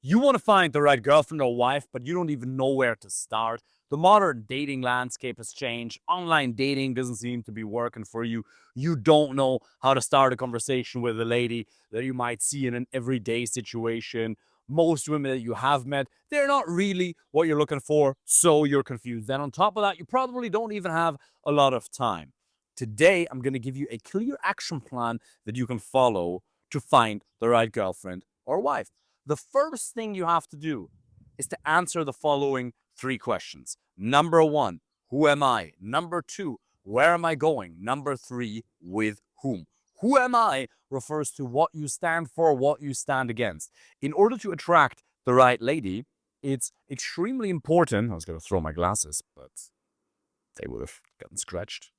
You want to find the right girlfriend or wife, but you don't even know where to start. The modern dating landscape has changed. Online dating doesn't seem to be working for you. You don't know how to start a conversation with a lady that you might see in an everyday situation. Most women that you have met, they're not really what you're looking for, so you're confused. Then on top of that, you probably don't even have a lot of time. Today, I'm going to give you a clear action plan that you can follow to find the right girlfriend or wife. The first thing you have to do is to answer the following three questions. Number one, who am I? Number two, where am I going? Number three, with whom? Who am I refers to what you stand for, what you stand against. In order to attract the right lady, it's extremely important. I was going to throw my glasses, but they would have gotten scratched.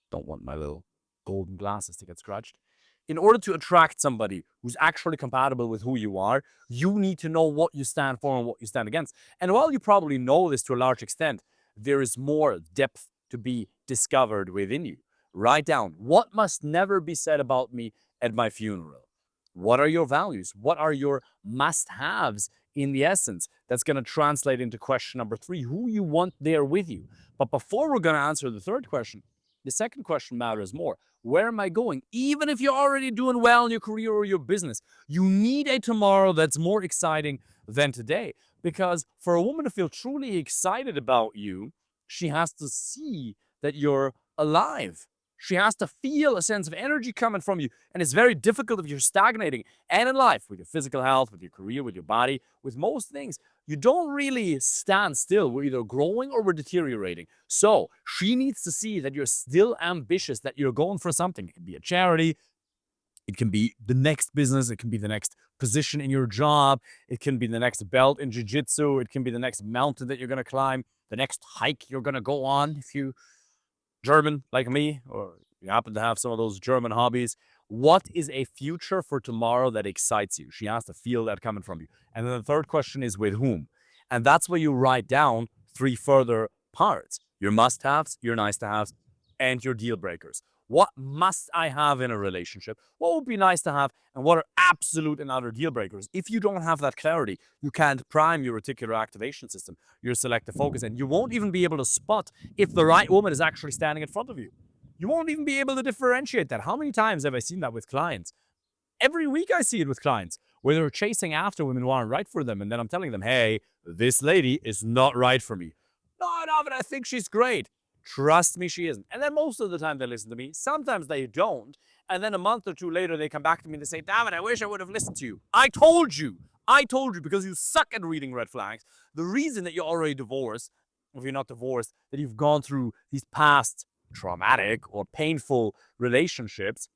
Don't want my little golden glasses to get scratched. In order to attract somebody who's actually compatible with who you are, you need to know what you stand for and what you stand against. And while you probably know this to a large extent, there is more depth to be discovered within you. Write down what must never be said about me at my funeral. What are your values? What are your must haves in the essence? That's going to translate into question number three, who you want there with you. But before we're going to answer the third question, the second question matters more. Where am I going? Even if you're already doing well in your career or your business, you need a tomorrow that's more exciting than today. Because for a woman to feel truly excited about you, she has to see that you're alive. She has to feel a sense of energy coming from you. And it's very difficult if you're stagnating. And in life, with your physical health, with your career, with your body, with most things, you don't really stand still. We're either growing or we're deteriorating. So she needs to see that you're still ambitious, that you're going for something. It can be a charity, it can be the next business, it can be the next position in your job, it can be the next belt in jiu-jitsu, it can be the next mountain that you're going to climb, the next hike you're going to go on if you German like me, or you happen to have some of those German hobbies. What is a future for tomorrow that excites you? She has to feel that coming from you. And then the third question is with whom? And that's where you write down three further parts: your must haves, your nice to haves, and your deal breakers. What must I have in a relationship? What would be nice to have? And what are absolute and utter deal breakers? If you don't have that clarity, you can't prime your reticular activation system, your selective focus, and you won't even be able to spot if the right woman is actually standing in front of you. You won't even be able to differentiate that. How many times have I seen that with clients? Every week I see it with clients where they're chasing after women who aren't right for them. And then I'm telling them, hey, this lady is not right for me. No, but I think she's great. Trust me, she isn't. And then most of the time they listen to me. Sometimes they don't. And then a month or two later, they come back to me and they say, David, I wish I would have listened to you. I told you. I told you because you suck at reading red flags. The reason that you're already divorced, if you're not divorced, that you've gone through these past traumatic or painful relationships,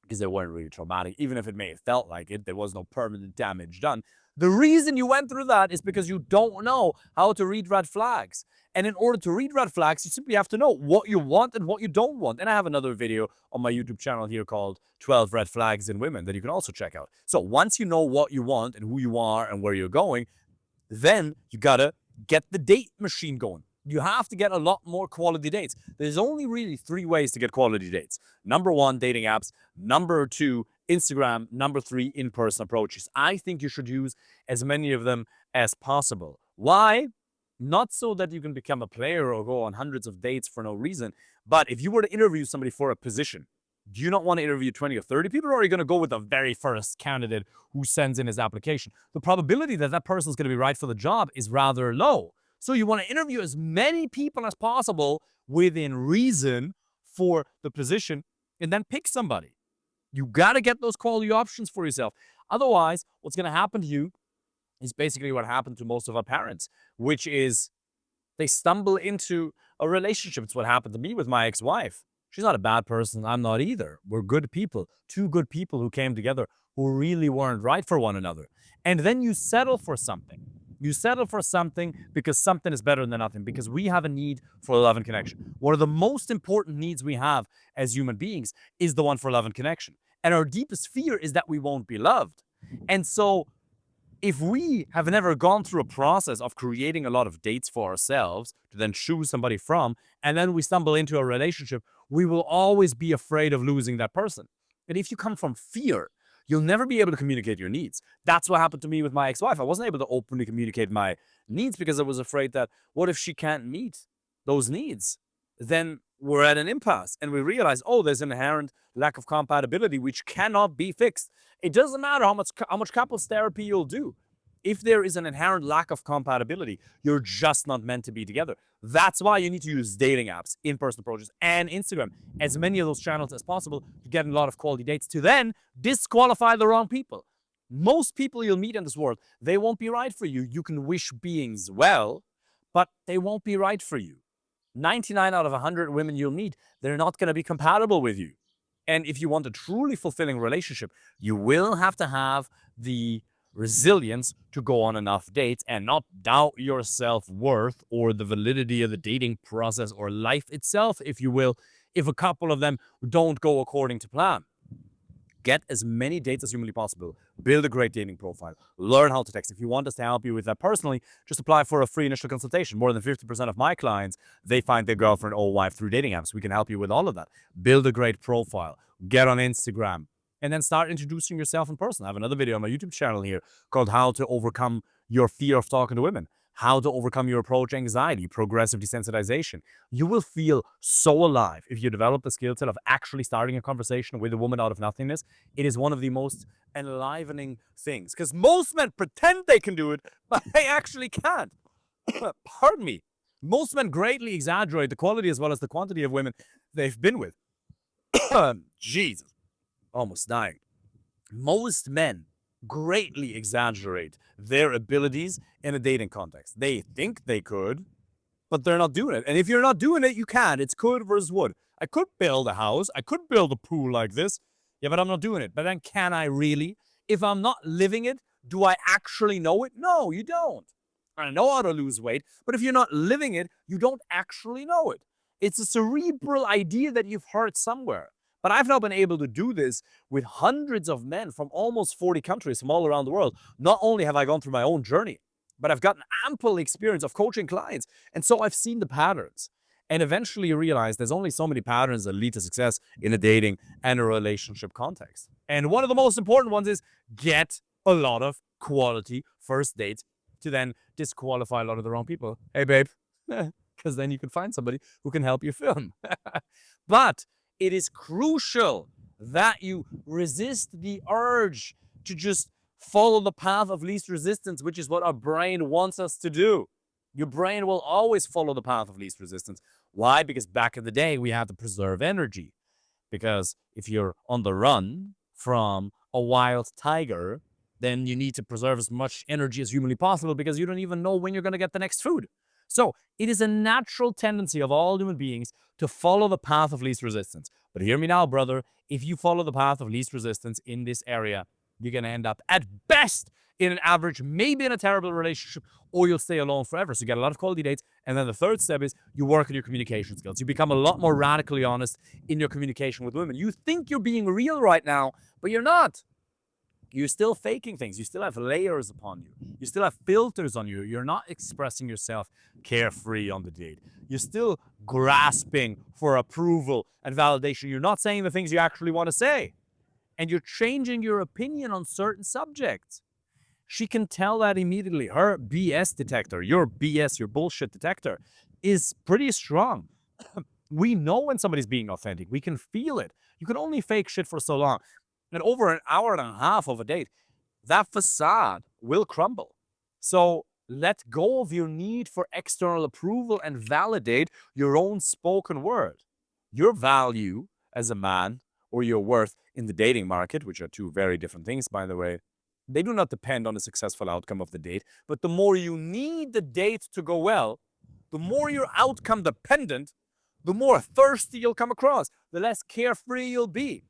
because they weren't really traumatic, even if it may have felt like it, there was no permanent damage done. The reason you went through that is because you don't know how to read red flags. And in order to read red flags, you simply have to know what you want and what you don't want. And I have another video on my YouTube channel here called 12 Red Flags in Women that you can also check out. So once you know what you want and who you are and where you're going, then you gotta get the date machine going. You have to get a lot more quality dates. There's only really three ways to get quality dates. Number one, dating apps. Number two, Instagram. Number three, in-person approaches. I think you should use as many of them as possible. Why? Not so that you can become a player or go on hundreds of dates for no reason, but if you were to interview somebody for a position, do you not want to interview 20 or 30 people, or are you going to go with the very first candidate who sends in his application? The probability that that person is going to be right for the job is rather low. So you want to interview as many people as possible within reason for the position and then pick somebody. You got to get those quality options for yourself. Otherwise, what's going to happen to you is basically what happened to most of our parents, which is they stumble into a relationship. It's what happened to me with my ex-wife. She's not a bad person. I'm not either. We're good people. Two good people who came together who really weren't right for one another. And then you settle for something. You settle for something because something is better than nothing, because we have a need for love and connection. One of the most important needs we have as human beings is the one for love and connection. And our deepest fear is that we won't be loved. And so if we have never gone through a process of creating a lot of dates for ourselves to then choose somebody from, and then we stumble into a relationship, we will always be afraid of losing that person. And if you come from fear, you'll never be able to communicate your needs. That's what happened to me with my ex-wife. I wasn't able to openly communicate my needs because I was afraid that what if she can't meet those needs? Then we're at an impasse and we realize, oh, there's an inherent lack of compatibility which cannot be fixed. It doesn't matter how much couples therapy you'll do. If there is an inherent lack of compatibility, you're just not meant to be together. That's why you need to use dating apps, in-person approaches, and Instagram, as many of those channels as possible to get a lot of quality dates to then disqualify the wrong people. Most people you'll meet in this world, they won't be right for you. You can wish beings well, but they won't be right for you. 99 out of 100 women you'll meet, they're not going to be compatible with you. And if you want a truly fulfilling relationship, you will have to have the resilience to go on enough dates and not doubt your self-worth or the validity of the dating process or life itself, if you will, if a couple of them don't go according to plan. Get as many dates as humanly possible. Build a great dating profile. Learn how to text. If you want us to help you with that personally, just apply for a free initial consultation. More than 50% of my clients, they find their girlfriend or wife through dating apps. We can help you with all of that. Build a great profile. Get on Instagram. And then start introducing yourself in person. I have another video on my YouTube channel here called How to Overcome Your Fear of Talking to Women. How to overcome your approach anxiety, progressive desensitization. You will feel so alive if you develop the skill set of actually starting a conversation with a woman out of nothingness. It is one of the most enlivening things because most men pretend they can do it, but they actually can't. Pardon me. Most men greatly exaggerate the quality as well as the quantity of women they've been with. Jesus, almost dying. Most men greatly exaggerate their abilities in a dating context. They think they could, but they're not doing it. And if you're not doing it, you can't. It's could versus would. I could build a house. I could build a pool like this. Yeah, but I'm not doing it. But then can I really? If I'm not living it, do I actually know it? No, you don't. I know how to lose weight, but if you're not living it, you don't actually know it. It's a cerebral idea that you've heard somewhere. But I've now been able to do this with hundreds of men from almost 40 countries from all around the world. Not only have I gone through my own journey, but I've gotten ample experience of coaching clients. And so I've seen the patterns. And eventually you realize there's only so many patterns that lead to success in a dating and a relationship context. And one of the most important ones is get a lot of quality first dates to then disqualify a lot of the wrong people. Hey, babe. Because then you can find somebody who can help you film. But it is crucial that you resist the urge to just follow the path of least resistance, which is what our brain wants us to do. Your brain will always follow the path of least resistance. Why? Because back in the day, we had to preserve energy. Because if you're on the run from a wild tiger, then you need to preserve as much energy as humanly possible because you don't even know when you're going to get the next food. So it is a natural tendency of all human beings to follow the path of least resistance. But hear me now, brother. If you follow the path of least resistance in this area, you're going to end up at best in an average, maybe in a terrible relationship, or you'll stay alone forever. So you get a lot of quality dates. And then the third step is you work on your communication skills. You become a lot more radically honest in your communication with women. You think you're being real right now, but you're not. You're still faking things. You still have layers upon you. You still have filters on you. You're not expressing yourself carefree on the date. You're still grasping for approval and validation. You're not saying the things you actually want to say. And you're changing your opinion on certain subjects. She can tell that immediately. Her BS detector, your BS, your bullshit detector, is pretty strong. We know when somebody's being authentic. We can feel it. You can only fake shit for so long. And over an hour and a half of a date, that facade will crumble. So let go of your need for external approval and validate your own spoken word. Your value as a man or your worth in the dating market, which are two very different things, by the way, they do not depend on the successful outcome of the date. But the more you need the date to go well, the more you're outcome dependent, the more thirsty you'll come across, the less carefree you'll be.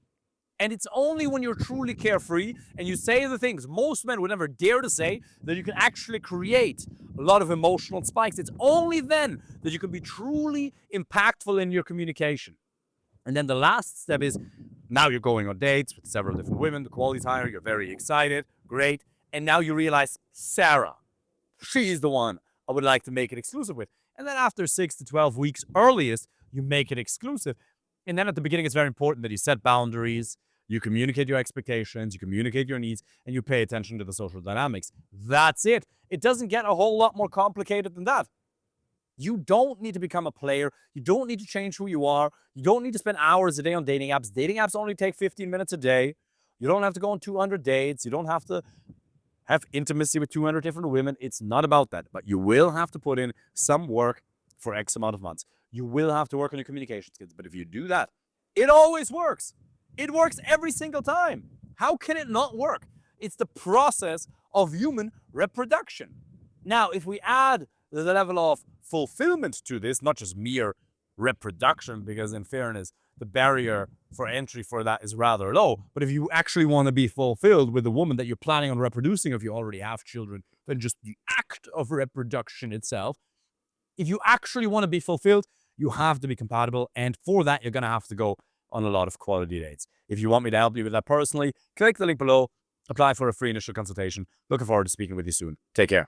And it's only when you're truly carefree and you say the things most men would never dare to say that you can actually create a lot of emotional spikes. It's only then that you can be truly impactful in your communication. And then the last step is now you're going on dates with several different women. The quality's higher. You're very excited. Great. And now you realize Sarah, she's the one I would like to make it exclusive with. And then after 6 to 12 weeks earliest, you make it exclusive. And then at the beginning, it's very important that you set boundaries. You communicate your expectations, you communicate your needs, and you pay attention to the social dynamics. That's it. It doesn't get a whole lot more complicated than that. You don't need to become a player. You don't need to change who you are. You don't need to spend hours a day on dating apps. Dating apps only take 15 minutes a day. You don't have to go on 200 dates. You don't have to have intimacy with 200 different women. It's not about that. But you will have to put in some work for X amount of months. You will have to work on your communication skills. But if you do that, it always works. It works every single time. How can it not work? It's the process of human reproduction. Now, if we add the level of fulfillment to this, not just mere reproduction, because in fairness, the barrier for entry for that is rather low. But if you actually want to be fulfilled with the woman that you're planning on reproducing, if you already have children, then just the act of reproduction itself, if you actually want to be fulfilled, you have to be compatible. And for that, you're going to have to go on a lot of quality dates. If you want me to help you with that personally, click the link below, apply for a free initial consultation. Looking forward to speaking with you soon. Take care.